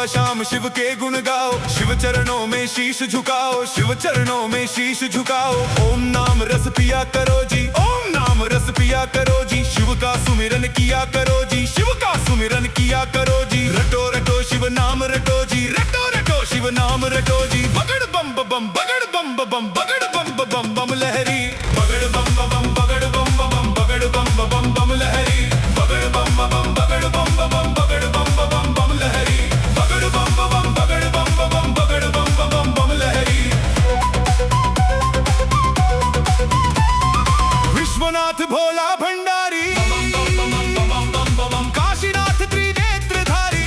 सुबह शाम शिव के गुण गाओ, शिव चरणों में शीश झुकाओ, शिव चरणों में शीश झुकाओ। ओम नाम रस पिया करो जी, ओम नाम रस पिया करो जी। शिव का सुमिरन किया करो जी, शिव का सुमिरन किया करो जी। रटो रटो शिव नाम रटो जी, रटो रटो शिव नाम रटो जी। बगड़ बम बम बगड़ बम बम बगड़ बम बम बम लहरी, बगड़ बम बम बगड़ बम बम बगड़ बम बम बम लहरी, बगड़ बम बम बगड़ बम बम बगड़ बम बम बम लहरी, बगड़ बम बम बगड़ बम बम बगड़ बम बम बम लहरी। विश्वनाथ भोला भंडारी, काशीनाथ त्रिनेत्रधारी।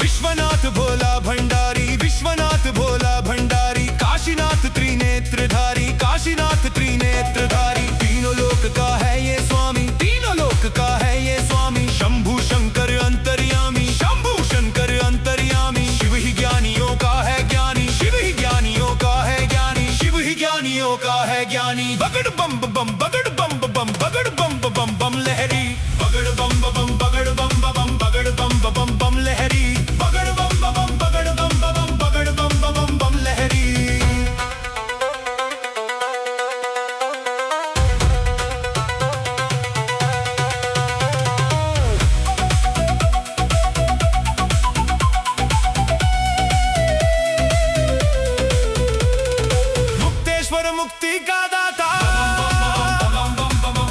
विश्वनाथ भोला भंडारी, विश्वनाथ भोला भंडारी। काशीनाथ त्रिनेत्रधारी, काशीनाथ त्रिनेत्रधारी। तीनों लोक का है ये स्वामी, तीनों लोक का है ये स्वामी। शंभु शंकर अंतर्यामी, शंभु शंकर अंतर्यामी। शिव ही ज्ञानियों का है ज्ञानी, शिव ही ज्ञानियों का है ज्ञानी, शिव ही ज्ञानियों का है ज्ञानी। बगड़ बम बम बगड़ बम बम बगड़ बम बम बम लहरी, बगड़ बम बम बगड़ बम बम बगड़ बम बम बम लहरी, बगड़ बम बम बगड़ बम बम बगड़ बम बम बम लहरी। मुक्तेश्वर मुक्ति का दाता,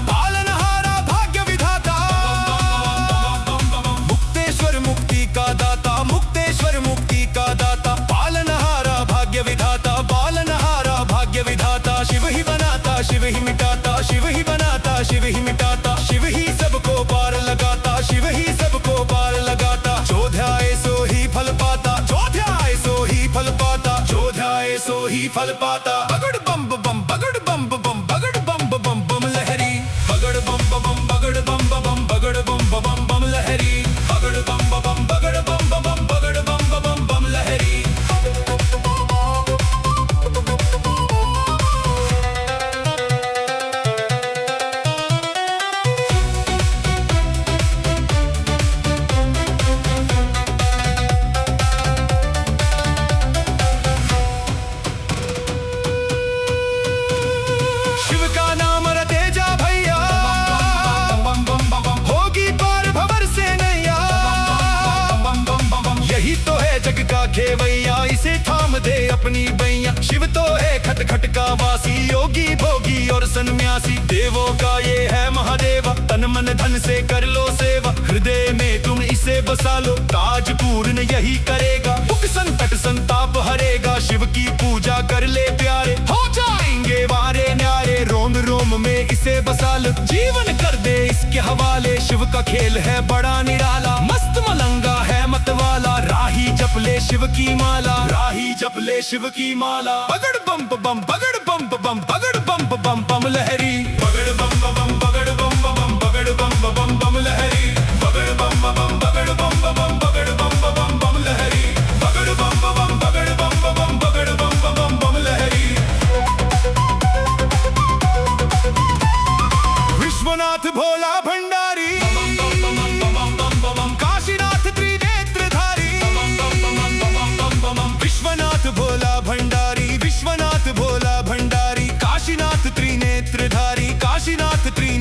पालनहारा भाग्य विधाता। मुक्तेश्वर मुक्ति का दाता, मुक्तेश्वर मुक्ति का दाता। पालनहारा भाग्य विधाता, पालनहारा भाग्य विधाता। शिव ही बनाता, शिव ही मिटाता, शिव ही बनाता, शिव ही मिटाता। शिव ही सबको पार लगाता, शिव ही सबको पार लगाता। जो ध्याए सो ही फल पाता, जो ध्याए सो ही फल पाता, जो ध्याए सो ही फल पाता। बगड़ बम बम बगड़ बम बम बगड़ बम बम बम लहरी, बगड़ बम बम बगड़ बम बम बगड़ बम बम बम लहरी, बगड़ बम बम बगड़ बम बम बगड़ बम बम बम लहरी। शिव का नाम रटे जा भैया, होगी पार भंवर से नैया। यही तो है जग का खेवैया, इसे थाम दे अपनी बैया। शिव तो है खट खट का वासी, योगी भोगी और सन्यासी। देवों का ये है महादेवा, तन मन धन से कर लो सेवा। हृदय में तुम इसे बसा लो, काज पूर्ण यही करेगा। दुख संकट संताप हरेगा, शिव की पूजा कर ले प्यारे। हो जाएंगे वारे न्यारे, रोम रोम में इसे बसा लो। जीवन कर दे इसके हवाले, शिव का खेल है बड़ा निराला। मस्त मलंगा है मतवाला, राही जप ले शिव की माला, राही जप ले शिव की माला। बगड़ बम बम बगड़ बम बम बगड़ बम बम बम लहरी, बगड़ बम बम बगड़ बम बम बगड़ बम बम बम लहरी, बगड़ बम बम बगड़ बम बम बगड़ बम बम बम लहरी, बगड़ बम बम बगड़ बम बम बगड़ बम बम बम लहरी। विश्वनाथ भोला भंडारी, काशीनाथ त्रिनेत्रधारी। विश्वनाथ भोला भंडारी, विश्वनाथ भोला भंडारी। काशीनाथ त्रिनेत्रधारी, काशीनाथ त्रि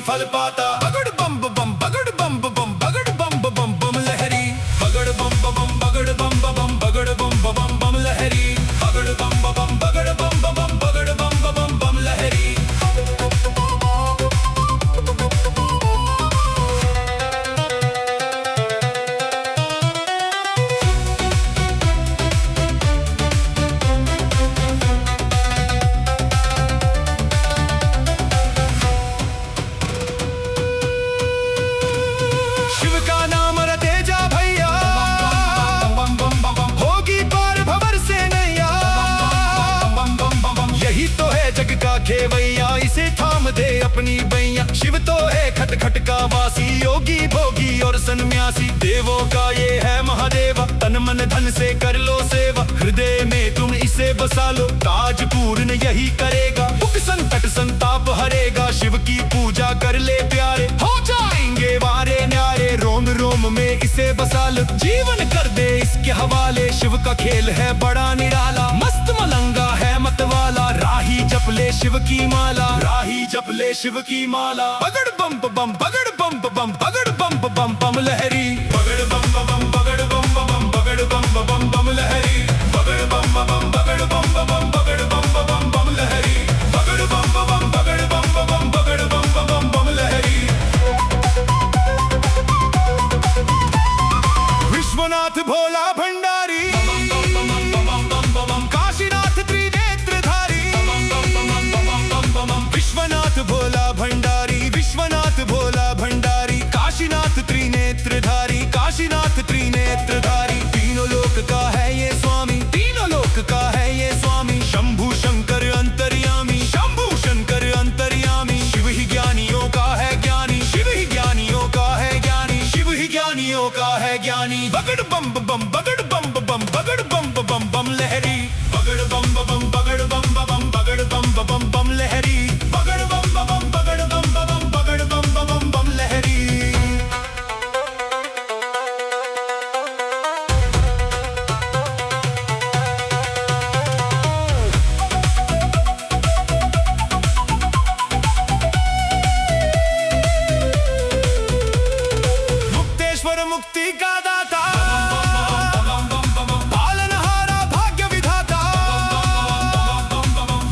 फल पाता। बगड़ बम बम बगड़ बम बम बगड़ बम बम बम लहरी। बगड़ बम बम बगड़ बम बम बगड़ बम बम बम लहरी। बगड़ बम बम बगड़ बम बम बगड़ बम बम बम लहरी। शिव का नाम रटे जा भैया, होगी पार भंवर से नैया। यही तो है जग का खेवैया, इसे थाम दे अपनी बैया। शिव तो है खट खट का वासी, योगी भोगी और सन्यासी। देवों का ये है महादेवा, तन मन धन से कर लो सेवा। हृदय में तुम इसे बसा लो, काज पूर्ण यही करेगा। दुख संकट संताप हरेगा, शिव की पूजा कर ले प्यारे। हो जाएंगे वारे न्यारे, रोम रोम में इसे बसा लो। जीवन कर दे इसके हवाले, शिव का खेल है बड़ा निराला। मस्त मलंगा है मतवाला, राही जप ले शिव की माला। राही जप ले शिव की माला। बगड़ बम बम बगड़ बम बम बगड़ बम बम बम लहरी। बगड़ बम बम बगड़ बम बम बगड़ बम बम बम लहरी। बगड़ बम बम बगड़ बम बम बगड़ बम बम बम लहरी। बगड़ बम बम बगड़ बम बम बगड़ बम बम बम लहरी। विश्वनाथ भोला भंडारी, काशीनाथ त्रिनेत्रधारी। विश्वनाथ भोला भंडारी, विश्वनाथ भोला भंडारी। काशीनाथ त्रिनेत्रधारी, काशीनाथ त्रिनेत्रधारी। तीनों लोक का है ये स्वामी, तीनों लोक का है ये स्वामी। शंभु शंकर अंतर्यामी, शंभु शंकर अंतर्यामी। शिव ही ज्ञानियों का है ज्ञानी, शिव ही ज्ञानियों का है ज्ञानी। शिव ही ज्ञानियों का है ज्ञानी। बगड़ बम बम बगड़ बम बम बगड़ बम बम बम लहरी। बगड़ बम बम बगड़ बम बम बगड़ बम बम बम लहरी। बगड़ बम बम बगड़ बम बम बगड़ बम बम बम लहरी। मुक्तेश्वर मुक्ति का दाता, पालनहारा भाग्य विधाता।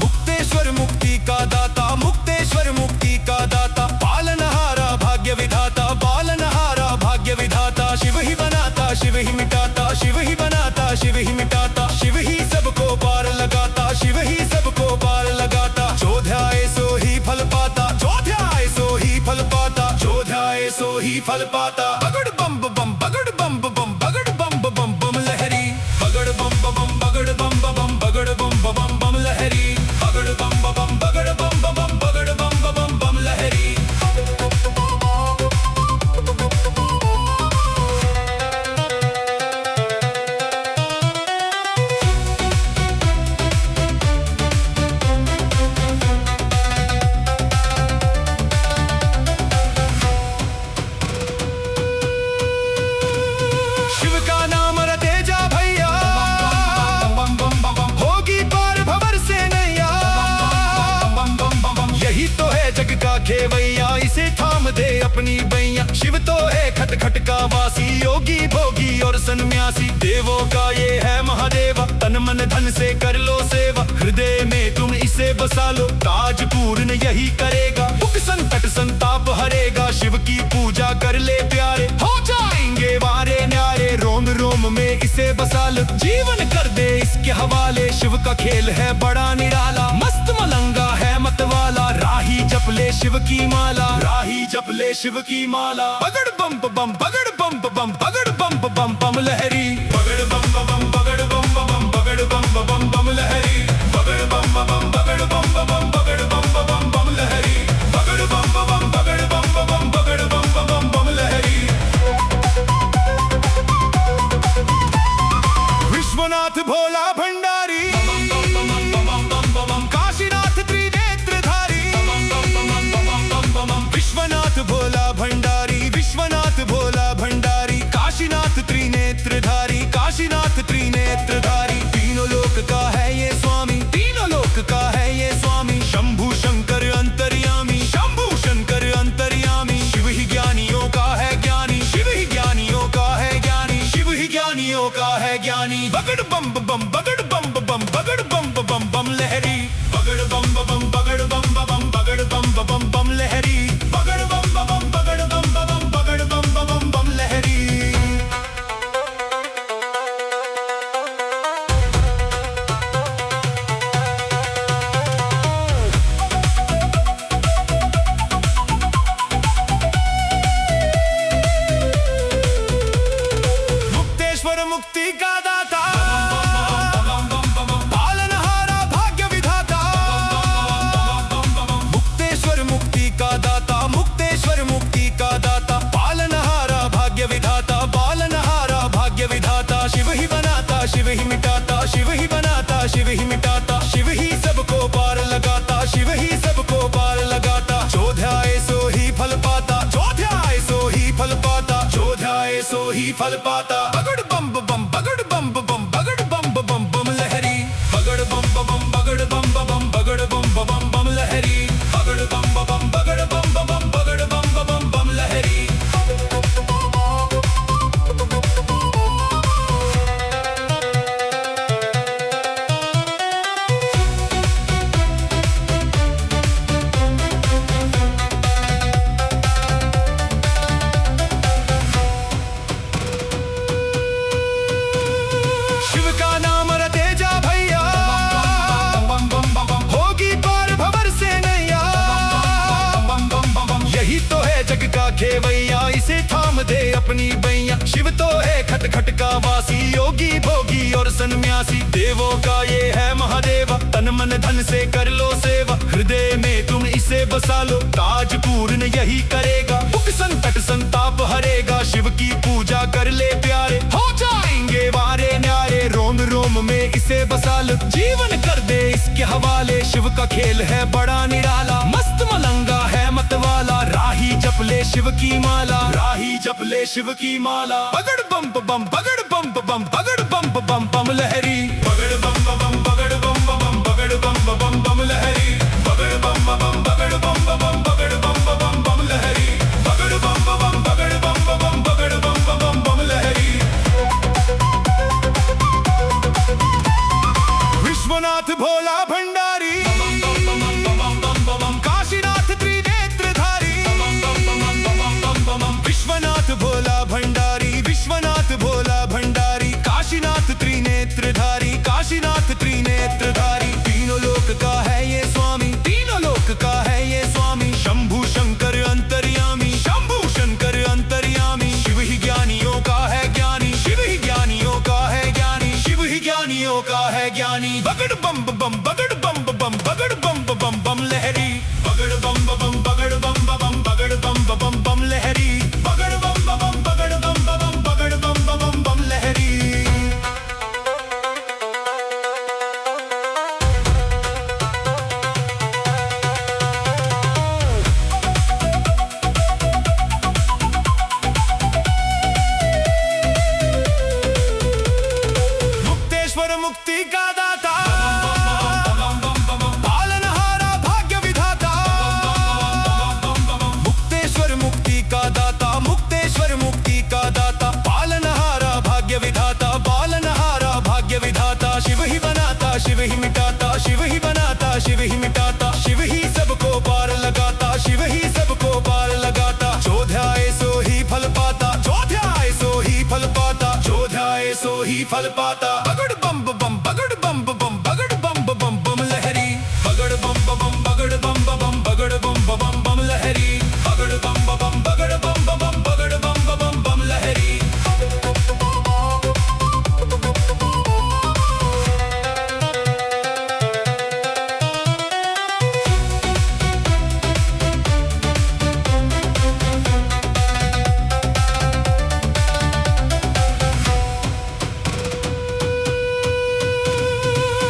मुक्तेश्वर मुक्ति का दाता, मुक्तेश्वर मुक्ति का दाता। पालनहारा भाग्य विधाता, पालनहारा भाग्य विधाता। शिव ही बनाता, शिव ही मिटाता, शिव ही बनाता, शिव ही मिटाता। शिव ही सबको पार लगाता, शिव ही सबको पार लगाता। जो ध्याए सो ही फल पाता, जो ध्याए सो ही फल पाता, जो ध्याए सो ही फल पाता। बगड़ बम बम बगड़ बम बम बगड़ बम बम बम लहरी। बगड़ बम बम बगड़ बम बम बगड़ बम बम बम लहरी। बगड़ बम बम बगड़ बम बम बगड़ बम बम बम लहरी। शिव का नाम रटे जा भैया, होगी पार भंवर से नैया। यही तो है जग का खेवैया, इसे थाम दे अपनी बैया। शिव तो है खट खट का वासी, योगी भोगी और सन्यासी। देवों का ये है महादेवा, तन मन धन से कर लो सेवा। हृदय में तुम इसे बसा लो, काज पूर्ण यही करेगा। दुख संकट संताप हरेगा, शिव की पूजा कर ले प्यारे। हो जाएंगे वारे न्यारे, रोम रोम में इसे बसा लो। जीवन कर दे इसके हवाले, शिव का खेल है बड़ा निराला। मस्त मलंगा है मतवाला, राही जप ले शिव की माला। राही जप ले शिव की माला। बगड़ बम बम बगड़ बम बम बगड़ बम बम बम लहरी। बगड़ बम बम बगड़ बम बम बगड़ बम बम बम लहरी। बगड़ बम बम बगड़ बम बम बगड़ बम बम बम लहरी। बगड़ बम बम बगड़ बम बम बगड़ बम बम बम लहरी। विश्वनाथ भोला भंडारी, काशीनाथ त्रिनेत्रधारी। विश्वनाथ भोला भंडारी, विश्वनाथ भोला भंडारी। काशीनाथ त्रिनेत्रधारी, फल पाता। बगड़ बम बम बगड़ बम बम बगड़ बम बम बम लहरी। बगड़ बम बम बगड़ बम बम बगड़ बम बम बम लहरी। बगड़ बम बम बगड़ बम बम बगड़ बम बम बम लहरी। शिव का नाम रटे जा भैया, होगी पार भंवर से नैया। यही तो है जग का खेवैया, इसे थाम दे अपनी बैया। शिव तो है खट खट का वासी, योगी भोगी और सन्यासी। देवों का ये है महादेवा, तन मन धन से कर लो सेवा। हृदय में तुम इसे बसा लो, ताज पूर्ण यही करेगा। दुख संकट संताप हरेगा, शिव की पूजा कर ले प्यारे। हो जाएंगे वारे न्यारे, रोम रोम में इसे बसा लो। जीवन कर दे इसके हवाले, शिव का खेल है बड़ा निराला। मस्त मलंगा है मतवाला, राही जप ले शिव की माला। राही जप ले शिव की माला। बगड़ बम बम बगड़ बम बम बगड़ बम बम बम लहरी। बगड़ बम बम बगड़ बम बम बगड़ बम बम बम लहरी। बगड़ बम बम बगड़ बम बम बगड़ बम बम बम लहरी। बगड़ बम बम बगड़ बम बम बगड़ बम बम बम लहरी। विश्वनाथ भोला भंडारी, काशीनाथ त्रिनेत्रधारी। विश्वनाथ भोला भंडारी, विश्वनाथ भोला भंडारी। काशीनाथ त्रिनेत्रधारी, काशीनाथ त्रिनेत्रधारी। तीनों लोक का है ये स्वामी, तीनों लोक का है ये स्वामी। शंभु शंकर अंतर्यामी, शंभु शंकर अंतर्यामी। शिव ही ज्ञानियों का है ज्ञानी, शिव ही ज्ञानियों का है ज्ञानी। शिव ही ज्ञानियों का है ज्ञानी। बगड़ बम बम बगड़ बम बम बगड़ बम बम बम लहरी। बगड़ बम बम बगड़ बम बम बगड़ बम बम बम लहरी। बगड़ बम बम बगड़ बम बम बगड़ बम बम बम लहरी। मुक्तेश्वर मुक्ति का दाता, पालनहारा भाग्य विधाता। मुक्तेश्वर मुक्ति का दाता, मुक्तेश्वर मुक्ति का दाता। पालनहारा भाग्य विधाता, पालनहारा भाग्य विधाता। शिव ही बनाता शिव ही मिटाता, शिव ही बनाता शिव ही मिटाता। शिव ही सबको पार लगाता, शिव ही सबको पार लगाता। जो ध्याए सो ही फल पाता, जो ध्याए सो ही फल पाता। जो ध्याए सो ही फल पाता। बगड़ बम बम बगड़ बम बम बगड़ बम बम बम लहरी। बगड़ बम बम बगड़ बम बम बगड़ बम बम बम लहरी। बगड़ बम बम बगड़ बम बम बगड़ बम बम बम लहरी।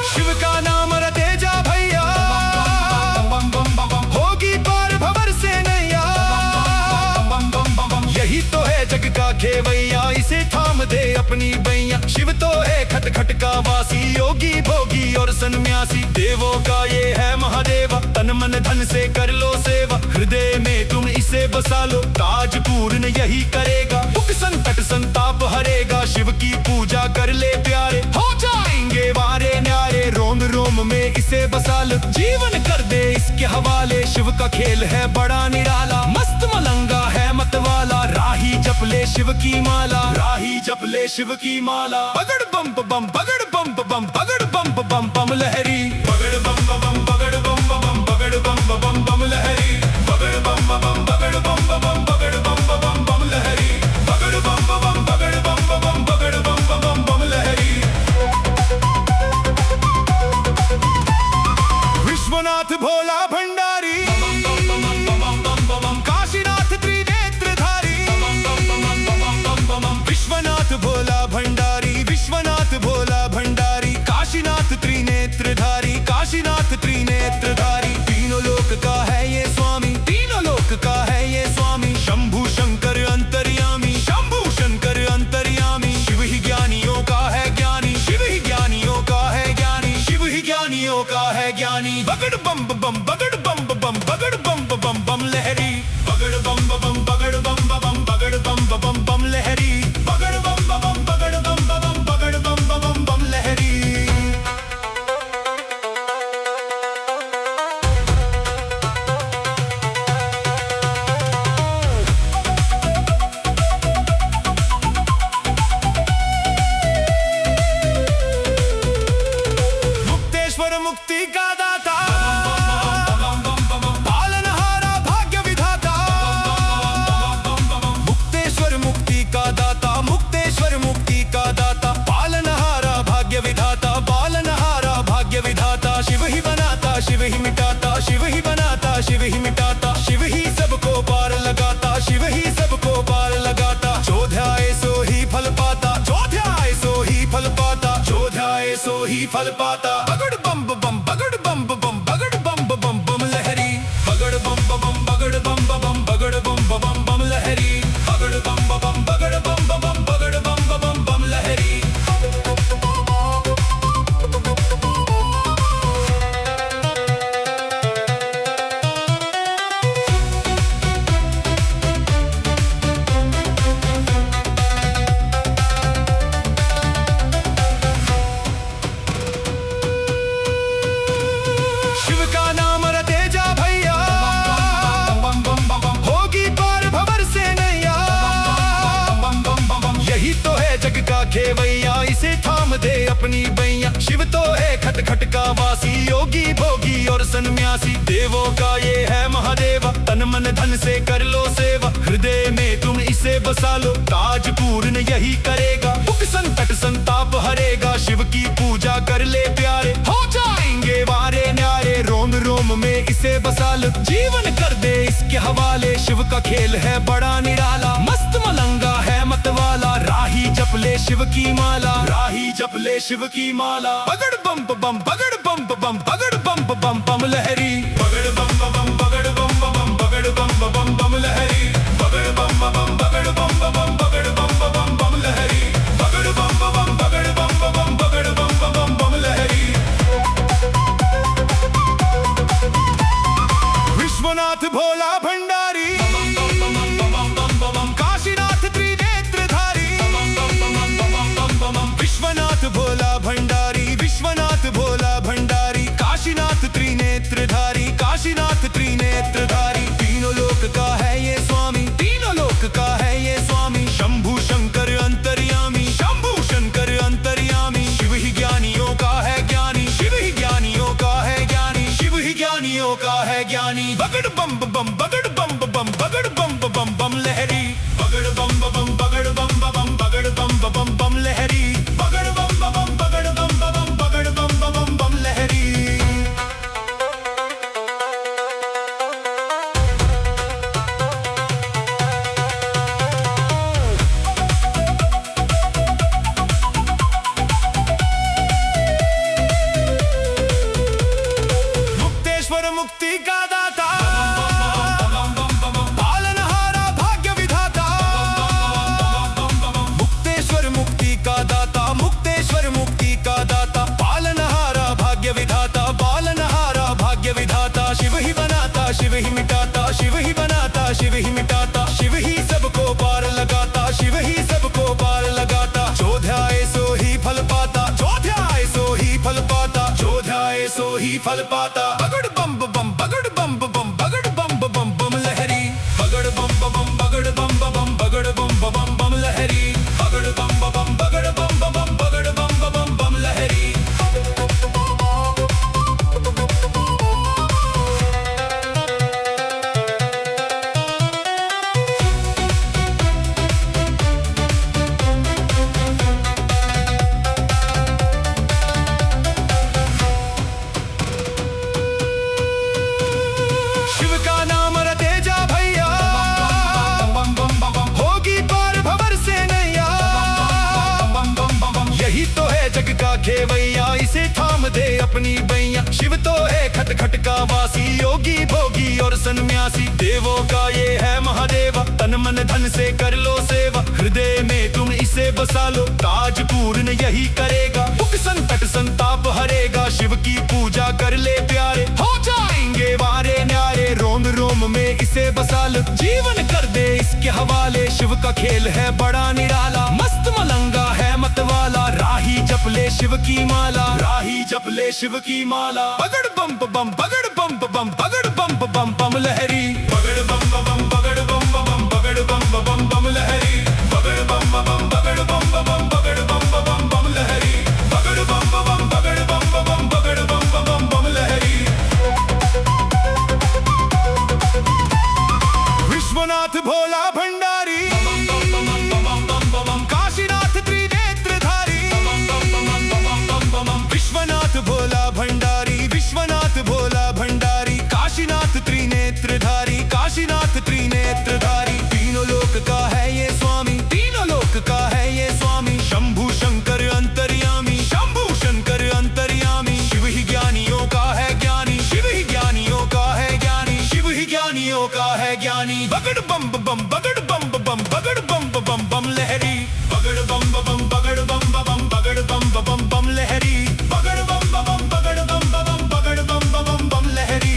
शिव का नाम रटे जा भैया, होगी पार भंवर से नैया। यही तो है जग का खेवैया, इसे थाम दे अपनी बैया। शिव तो है खट खट का वासी, योगी भोगी और सन्यासी। देवों का ये है महादेवा, तन मन धन से कर लो सेवा। हृदय में तुम इसे बसा लो, ताज पूर्ण यही करेगा। दुख संकट संताप हरेगा, शिव की पूजा कर ले प्यारे। हो जाएंगे वारे न्यारे, रोम रोम में इसे बसा लो। जीवन कर दे इसके हवाले, शिव का खेल है बड़ा निराला। मस्त मलंगा है मतवाला, राही जप ले शिव की माला। राही जप ले शिव की माला। बगड़ बम बम बगड़ बम बम बगड़ बम बम बम लहरी। बगड़ बम बम बगड़ बम बम बगड़ बम बम बम लहरी। बगड़ बम बम बगड़ बम बम बगड़ बम बम बम लहरी। बगड़ बम बम बगड़ बम बम बगड़ बम बम बम लहरी। विश्वनाथ भोला भंडारी, काशीनाथ त्रिनेत्रधारी। विश्वनाथ भोला भंडारी, विश्वनाथ भोला भंडारी। काशीनाथ त्रिनेत्रधारी, काशीनाथ त्रिनेत्रधारी। तीनों लोक का है ये स्वामी, तीनों लोक का है ये स्वामी। शंभु शंकर अंतर्यामी, शंभु शंकर अंतर्यामी। बगड़ बम बम बगड़ बम बम बगड़ बम बम बम लहरी बगड़ बम बम बगड़ बम बम बगड़ बम बम बम लहरी बगड़ बम बम बगड़ बम बम बगड़ बम बम बम लहरी। मुक्तेश्वर मुक्ति का दाता पालनहारा भाग्य विधाता मुक्तेश्वर मुक्ति का दाता मुक्तेश्वर मुक्ति का दाता पालनहारा भाग्य विधाता पालनहारा भाग्य विधाता शिव ही बनाता शिव ही मिटाता शिव ही बनाता शिव ही मिटाता शिव ही सबको पार लगाता शिव ही सबको पार लगाता जो ध्याए सो ही फल पाता जो ध्याए सो ही फल पाता जो ध्याए सो ही फल पाता। बगड़ बम बम बगड़ बम बम बगड़ बम बम बम लहरी बगड़ बम बम बगड़ बम बम बगड़ बम बम बम लहरी बगड़ बम बम बगड़ बम बम बगड़ बम बम बम लहरी। शिव का नाम रटे जा भैया होगी पार भंवर से नैया यही तो है जग का खेवैया इसे थाम दे अपनी बैया शिव तो है खट खट का वासी योगी भोगी और सन्यासी देवों का ये है महादेवा तन मन धन से कर लो सेवा हृदय में तुम इसे बसा लो काज पूर्ण यही करेगा दुख संकट संताप हरेगा शिव की पूजा कर ले प्यारे हो जाएंगे वारे न्यारे रोम रोम में इसे बसा लो जीवन कर दे इसके हवाले शिव का खेल है बड़ा निराला मस्त मलंगा है मतवाला राही जप ले शिव की माला राही जप ले शिव की माला। बगड़ बम बम बगड़ बम बम बगड़ बम बम बम लहरी बगड़ बम बम बगड़ बम बम बगड़ बम बम बम लहरी बगड़ बम बम बगड़ बम बम बगड़ बम बम बम लहरी बगड़ बम बम बगड़ बम बम बगड़ बम बम बम लहरी। विश्वनाथ भोला भंडारी काशीनाथ त्रिनेत्रधारी विश्वनाथ भोला भंडारी विश्वनाथ भोला भंडारी काशीनाथ त्रिनेत्रधारी काशीनाथ त्रिनेत्रधारी तीनों लोक का है ये स्वामी तीनों लोक का है ये स्वामी शंभु शंकर अंतर्यामी शंभु शंकर अंतर्यामी शिव ही ज्ञानियों का है ज्ञानी शिव ही ज्ञानियों का है ज्ञानी शिव ही ज्ञानियों का है ज्ञानी। बगड़ बम बम बगड़ बम बम बगड़ बम बम बम लहरी बगड़ बम बम बगड़ बम बम बगड़ बम बम बम लहरी बगड़ बम बम बगड़ बम बम बगड़ बम बम बम लहरी। मुक्तेश्वर मुक्ति का दाता पालनहारा भाग्य विधाता मुक्तेश्वर मुक्ति का दाता मुक्तेश्वर मुक्ति का दाता पालनहारा भाग्य विधाता पालनहारा भाग्य विधाता शिव ही बनाता शिव ही मिटाता शिव ही बनाता शिव ही मिटाता शिव ही सबको पार लगाता शिव ही सबको पार लगाता जो ध्याए सो ही फल पाता जो ध्याए सो ही फल पाता जो ध्याए सो ही फल पाता। बगड़ बम बम बगड़ बम बम बगड़ बम बम बम लहरी बगड़ बम बम बगड़ बम बम बगड़ बम बम बम लहरी बगड़ बम बम बगड़ बम बम बगड़ बम बम बम लहरी। शिव का नाम रटे जा भैया होगी पार भंवर से नैया यही तो है जग का खेवैया इसे थाम दे अपनी बैया शिव तो है खट खट का वासी योगी भोगी और सन्यासी देवों का ये है महादेवा तन मन धन से कर लो सेवा हृदय में तुम इसे बसा लो काज पूर्ण यही करेगा दुख संकट संताप हरेगा शिव की पूजा कर ले प्यारे हो बसा लो, जीवन कर दे इसके हवाले। शिव का खेल है बड़ा निराला, मस्त मलंगा है मतवाला। राही जप ले शिव की माला, राही जप ले शिव की माला। बगड़ बम बम बगड़ बम बम बगड़ बम बम बम लहरी, बगड़ बम बम बगड़ बम बम बगड़ बम बम बम लहरी, बगड़ बम बम बगड़ बम बम बगड़ बम बम बम लहरी, बगड़ बम बम बगड़ बम बम बगड़ बम बम बम लहरी। विश्वनाथ भोला भंडारी, काशीनाथ त्रिनेत्रधारी। विश्वनाथ भोला भंडारी, विश्वनाथ भोला भंडारी। काशीनाथ त्रिनेत्रधारी, काशीनाथ त्रिनेत्रधारी। तीनों लोक का है ये स्वामी, तीनों लोक का है ये स्वामी। शंभु शंकर अंतर्यामी, शंभु शंकर अंतर्यामी। शिव ही ज्ञानियों का है ज्ञानी, शिव ही ज्ञानियों का है ज्ञानी, शिव ही ज्ञानियों का है ज्ञानी। बगड़ बम बम बगड़ बम बम बगड़ बम बम बम लहरी, बगड़ बम बम बगड़ बम बम बगड़ बम बम बम लहरी, बगड़ बम बम बगड़ बम बम बगड़ बम बम बम लहरी।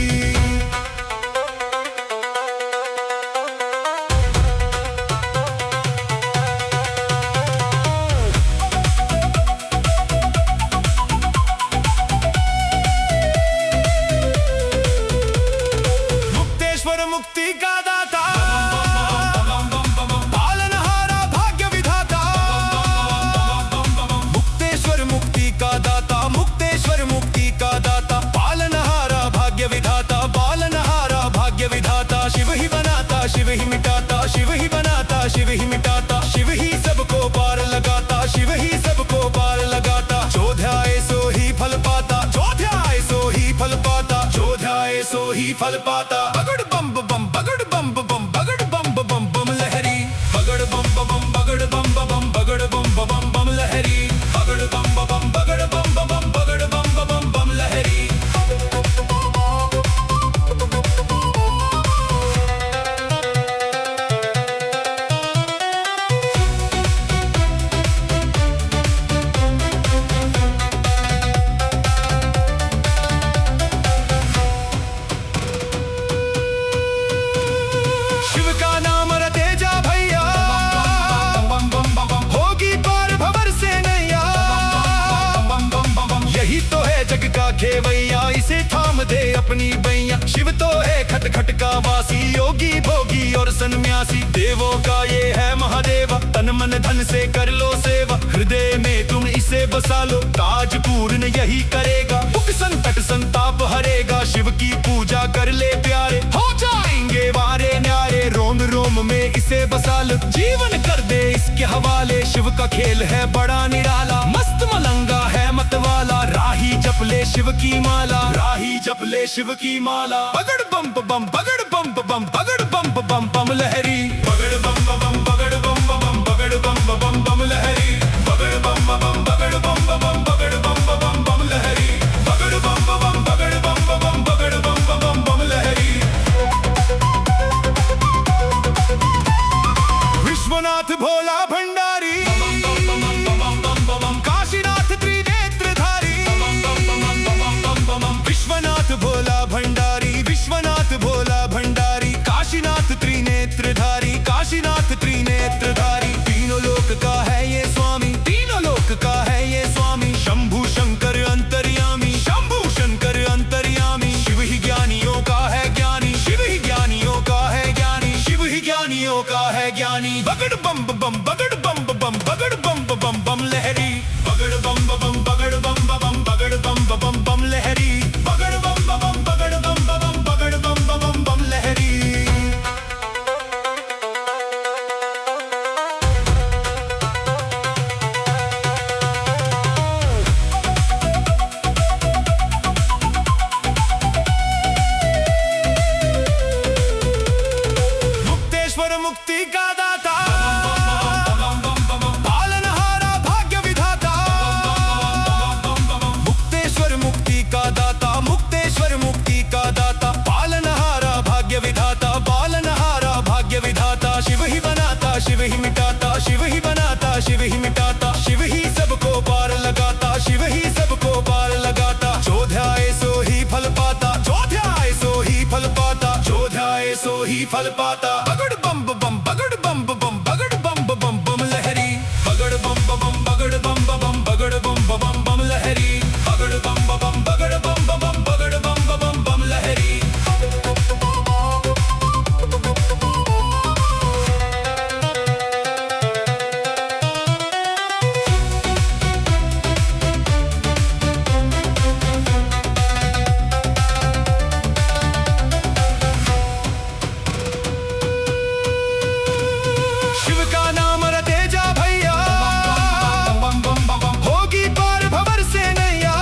मुक्तेश्वर मुक्ति का दाता, पालनहारा भाग्य विधाता। मुक्तेश्वर मुक्ति का दाता, मुक्तेश्वर मुक्ति का दाता। पालनहारा भाग्य विधाता, पालनहारा भाग्य विधाता। शिव ही बनाता, शिव ही मिटाता, शिव ही बनाता, शिव ही मिटाता। शिव ही सबको पार लगाता, शिव ही सबको पार लगाता। जो ध्याए सो ही फल पाता, जो ध्याए सो ही फल पाता, जो ध्याए सो ही फल पाता। बगड़ बम बम बगड़ बम बम बगड़ बम बम बम लहरी, बगड़ बम बम बगड़ बम बम बगड़ बम बम बम लहरी, बगड़ बम बम बगड़ बम बम बगड़ बम बम बम लहरी। शिव का नाम रटे जा भैया, होगी पार भंवर से नैया। यही तो है जग का खेवैया, इसे थाम दे अपनी बैया। शिव तो है खट खट का वासी, योगी भोगी और सन्यासी। देवों का ये है महादेवा, तन मन धन से कर लो सेवा। हृदय में तुम इसे बसा लो, ताज पूर्ण यही करेगा। दुख संकट संताप हरेगा, शिव की पूजा कर ले प्यारे। हो जाएंगे वारे न्यारे, रोम रोम में इसे बसा लो, जीवन कर दे इसके हवाले। शिव का खेल है बड़ा निराला, मस्त मलंगा है मतवाला। राही जप ले शिव की माला, राही जप ले शिव की माला। बगड़ बम बम बगड़ बम बम बगड़ बम बम बम लहरी, बगड़ बम बम बगड़ बम बम बगड़ बम बम बम लहरी, बगड़ बम बम बगड़ बम बम बगड़ बम बम बम लहरी, बगड़ बम बम बगड़ बम बम बगड़ बम बम बम लहरी। विश्वनाथ भोला भंडारी, काशीनाथ त्रिनेत्रधारी। विश्वनाथ भोला भंडारी, विश्वनाथ भोला भंडारी। काशीनाथ त्रिनेत्रधारी, काशीनाथ त्रिनेत्रधारी। तीनों लोक का है ये स्वामी, तीनों लोक का है ये स्वामी। शंभु शंकर अंतर्यामी, शंभु शंकर अंतर्यामी। शिव ही ज्ञानियों का है ज्ञानी, शिव ही ज्ञानियों का है ज्ञानी, शिव ही ज्ञानियों का है ज्ञानी। बगड़ बम बम बगड़ बम बम बगड़ बम बम बम लहरी, बगड़ बम बम बगड़ बम बम बगड़ बम बम बम लहरी, बगड़ बम बम बगड़ बम बम बगड़ बम बम बम लहरी। मुक्तेश्वर मुक्ति का दाता, फल पाता। बगड़ बम बम बगड़ बम बम बगड़ बम बम बम लहरी। बगड़ बम बम बगड़ बम बम बगड़ बम बम बम लहरी। बगड़ बम बम बगड़ बम बम बगड़ बम बम बम लहरी। शिव का नाम रटे जा भैया, होगी पार भंवर से नैया।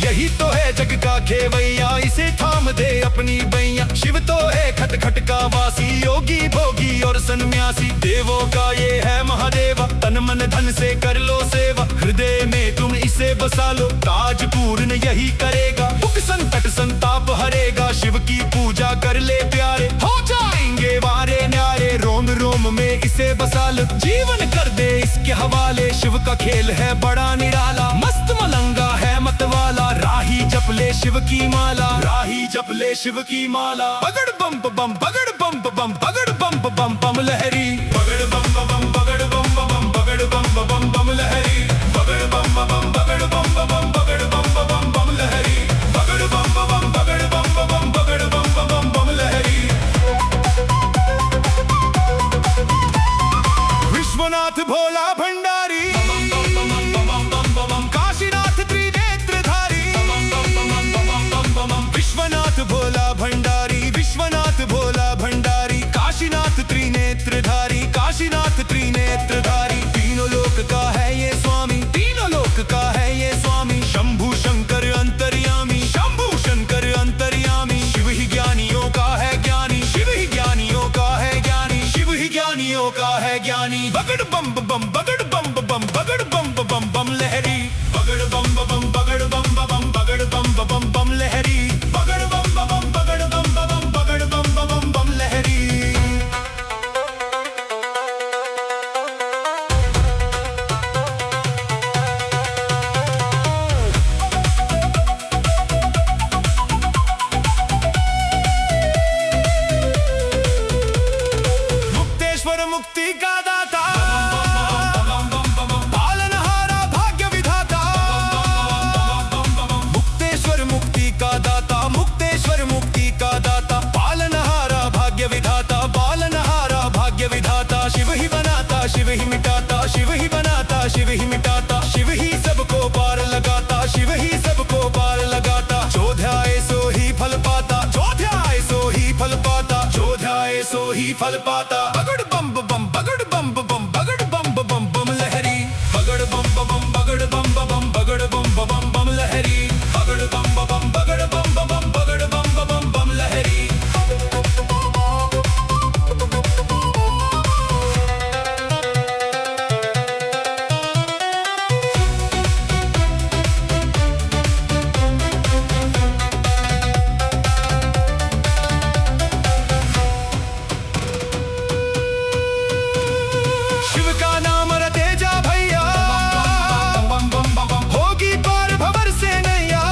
यही तो है जग का खेवैया, इसे थाम दे अपनी बैया। शिव तो है खट खट का वासी, योगी भोगी और सन्यासी। देवों का ये है महादेवा, तन मन धन से कर लो सेवा। हृदय में तुम इसे बसा लो, ताज पूर्ण यही करेगा। दुख संकट संताप हरेगा, शिव की पूजा कर ले प्यारे। हो जाएंगे वारे न्यारे, रोम रोम में इसे बसा लो। जीवन कर दे इसके हवाले, शिव का खेल है बड़ा निराला। मस्त मलंगा है मतवाला, राही जप ले शिव की माला। राही जप ले शिव की माला। बगड़ बम बम बगड़ बम बम बगड़ बम बम बम लहरी। बगड़ बम बम बगड़ बम बम बगड़ बम बम बम लहरी। बगड़ बम बम बगड़ बम बम बगड़ बम बम बम लहरी। बगड़ बम बम बगड़ बम बम बगड़ बम बम बम लहरी। विश्वनाथ भोला भंडारी, काशीनाथ त्रिनेत्रधारी। विश्वनाथ भोला भंडारी, विश्वनाथ भोला भंडारी। काशीनाथ त्रिनेत्रधारी, काशीनाथ त्रिनेत्रधारी। तीनों लोक का है ये स्वामी, तीनों लोक का है ये स्वामी। शंभु शंकर अंतर्यामी, शंभु शंकर अंतर्यामी। शिव ही ज्ञानियों का है ज्ञानी, शिव ही ज्ञानियों का है ज्ञानी। शिव ही ज्ञानियों का है ज्ञानी। बगड़ बम बम बगड़ बम बम बगड़ बम बम बम लहरी। बगड़ बम बम बगड़ बम बम बगड़ बम बम बम लहरी। बगड़ बम बम बगड़ बम बम बगड़ बम बम बम लहरी। मुक्तेश्वर मुक्ति का दाता, पालनहारा भाग्य विधाता। मुक्तेश्वर मुक्ति का दाता, मुक्तेश्वर मुक्ति का दाता। पालनहारा भाग्य विधाता, पालनहारा भाग्य विधाता। शिव ही बनाता शिव ही मिटाता, शिव ही बनाता शिव ही मिटाता। शिव ही सबको पार लगाता, शिव ही सबको पार लगाता। जो ध्याए सो ही फल पाता, जो ध्याए सो ही फल पाता। जो ध्याए सो ही फल पाता। बगड़ बम बम बगड़ बम बम बगड़ बम बम बम लहरी। बगड़ बम बम बगड़ बम बम बगड़ बम बम बम लहरी। बगड़ बम बम बगड़ बम बम बगड़ बम बम बम लहरी। शिव का नाम रटे जा भैया, होगी पार भंवर से नैया।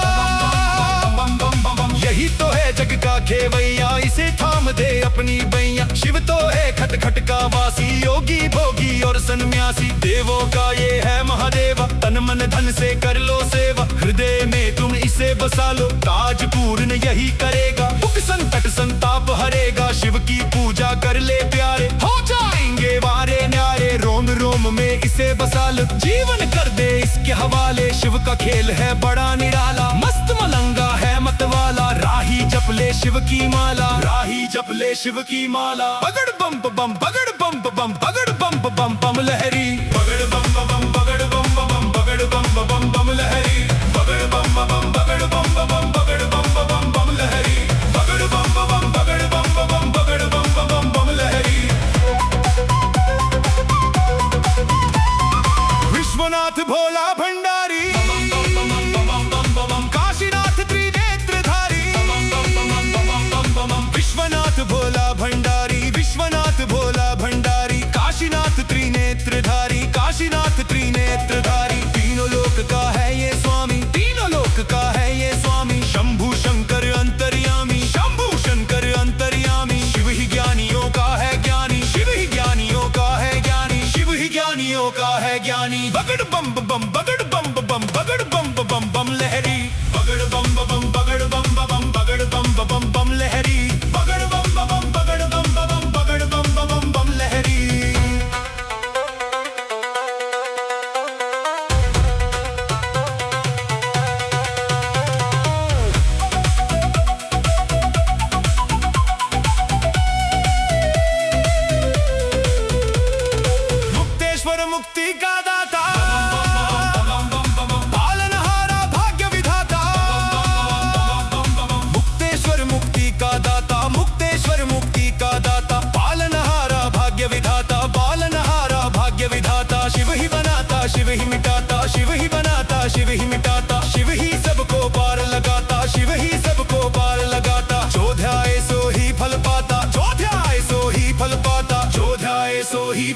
यही तो है जग का खेवैया, इसे थाम दे अपनी बैया। शिव तो है खट खट का वासी, योगी भोगी और सन्यासी। देवों का ये है महादेवा, तन मन धन से कर लो सेवा। हृदय में तुम इसे बसा लो, ताज पूर्ण यही करेगा। दुख संकट संताप हरेगा, शिव की पूजा कर ले प्यारे। हो जाएंगे वारे न्यारे, रोम रोम में इसे बसा लो। जीवन कर दे इसके हवाले, शिव का खेल है बड़ा निराला। मस्त मलंगा है मतवाला, राही जप ले शिव की माला। राही जप ले शिव की माला। बगड़ बम बम बगड़ बम बम बगड़ बम बम बम लहरी। बगड़ बम बम बगड़ बम बम बगड़ बम बम बम लहरी। बगड़ बम बम बगड़ बम बम बगड़ बम बम बम लहरी। बगड़ बम बम बगड़ बम बम बगड़ बम बम बम लहरी। विश्वनाथ भोला भंडारी, काशीनाथ त्रिनेत्रधारी। विश्वनाथ भोला भंडारी, विश्वनाथ भोला भंडारी। काशीनाथ त्रिनेत्रधारी, काशीनाथ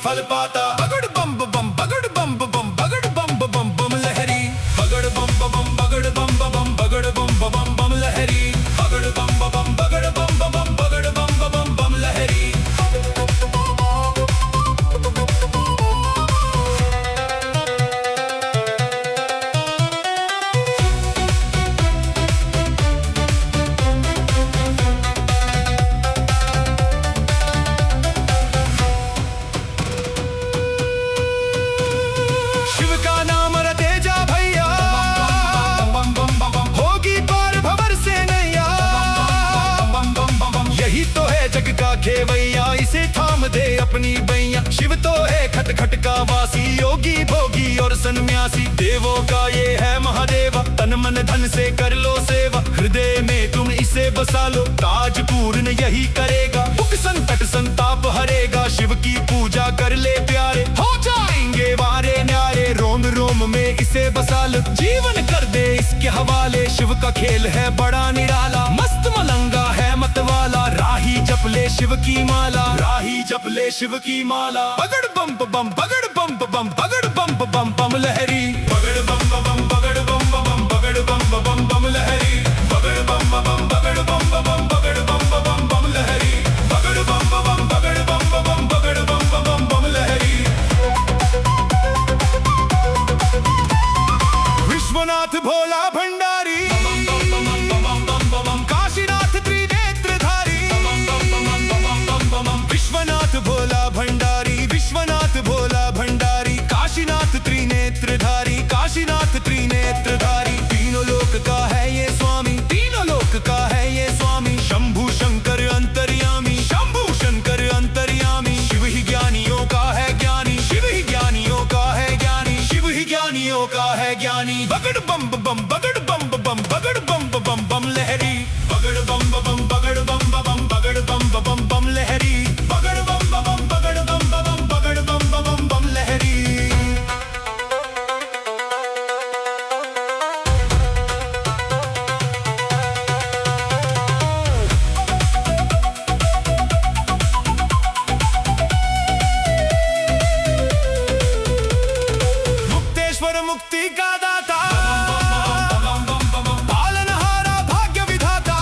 फल पाता। बगड़ बम बम बगड़ बम बम बगड़ बम बम बम लहरी। बगड़ बम बम बगड़ बम बम बगड़ बम बम बम लहरी। बगड़ बम बम बगड़ बम बम बगड़ बम बम बम लहरी। शिव का नाम रटे जा भैया, होगी पार भंवर से नैया। यही तो है जग का खेवैया, इसे थाम दे अपनी बैया। शिव तो है खट खट का वासी, योगी भोगी और सन्यासी। देवों का ये है महादेवा, तन मन धन से कर लो सेवा। हृदय में तुम इसे बसा लो, काज पूर्ण यही करेगा। दुख संकट संताप हरेगा, शिव की पूजा कर ले प्यारे। हो जाएंगे वारे न्यारे, रोम रोम में इसे बसा लो। जीवन कर दे इसके हवाले, शिव का खेल है बड़ा निराला। मस्त मलंगा है मतवाला, राही जप ले शिव की माला। राही जप ले शिव की माला। बगड़ बम बम बगड़ बम बम बगड़ बम बम बम लहरी। बगड़ बम बम बगड़ बम बम बगड़ बम बम बम लहरी। बगड़ बम बम बगड़ बम बम बगड़ बम बम बम लहरी। बगड़ बम बम बगड़ बम बम बगड़ बम बम बम लहरी। विश्वनाथ भोला भंडारी, काशीनाथ त्रिनेत्रधारी। विश्वनाथ भोला भंडारी, विश्वनाथ भोला भंडारी। काशीनाथ त्रिनेत्रधारी, काशीनाथ त्रिनेत्रधारी। तीनों लोक का है ये स्वामी, तीनों लोक का है ये स्वामी। शंभु शंकर अंतर्यामी, शंभु शंकर अंतर्यामी। शिव ही ज्ञानियों का है ज्ञानी, शिव ही ज्ञानियों का है ज्ञानी। शिव ही ज्ञानियों का है ज्ञानी। बगड़ बम बम बगड़ बम बम बगड़ बम बम बम लहरी। बगड़ बम बम बगड़ बम बम बगड़ बम बम बम लहरी। बगड़ बम बम बगड़ बम बम बगड़ बम बम बम लहरी। मुक्तेश्वर मुक्ति का दाता, पालनहारा भाग्य विधाता।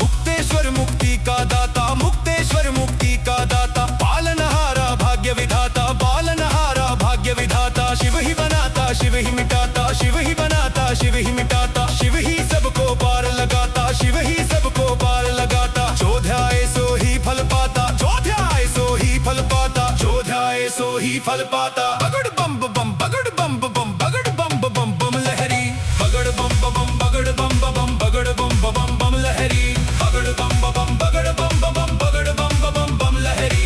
मुक्तेश्वर मुक्ति का दाता, मुक्तेश्वर मुक्ति का दाता। पालनहारा भाग्य विधाता, पालनहारा भाग्य विधाता। शिव ही बनाता, शिव ही मिटाता, शिव ही बनाता, शिव ही मिटाता। शिव ही सबको पार लगाता, शिव ही सबको पार लगाता। जो ध्याए सो ही फल पाता, जो ध्याए सो ही फल पाता, जो ध्याए सो ही फल पाता। बगड़ बम बम बगड़ बम बम बगड़ बम बम बम लहरी। बगड़ बम बम बगड़ बम बम बगड़ बम बम बम लहरी। बगड़ बम बम बगड़ बम बम बगड़ बम बम बम लहरी।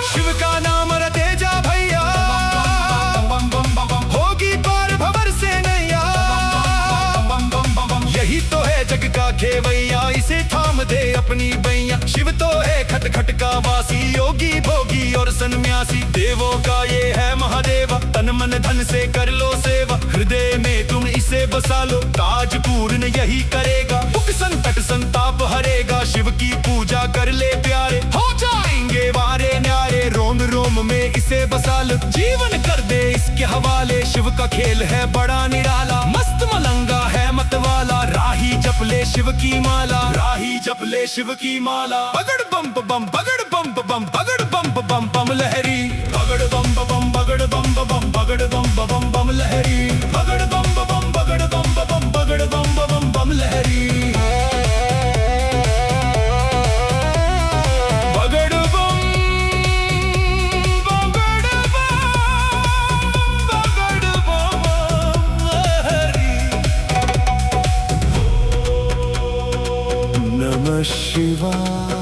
शिव का नाम रटे जा भैया, होगी पार भंवर से नैया। यही तो है जग का खेवैया, इसे थाम दे अपनी बैया। शिव तो है खट खट का वासी, योगी भोगी और सन्यासी। देवों का ये है महादेवा, तन मन धन से कर लो सेवा। हृदय में तुम इसे बसा लो, काज पूर्ण यही करेगा। दुख संकट संताप हरेगा, शिव की पूजा कर ले प्यारे। हो जाएंगे वारे न्यारे, रोम रोम में इसे बसा लो। जीवन कर दे इसके हवाले, शिव का खेल है बड़ा निराला। मस्त मलंगा है मतवाला, राही जप ले शिव की माला। राही जप ले शिव की माला। बगड़ बम बम बगड़ बम बम बगड़ बम बम बम लहरी। बगड़ बम बम बगड़ बम बम बगड़ बम बम बम लहरी। बगड़ बम बम बगड़ बम बम बगड़ बम बम बम लहरी। Shiva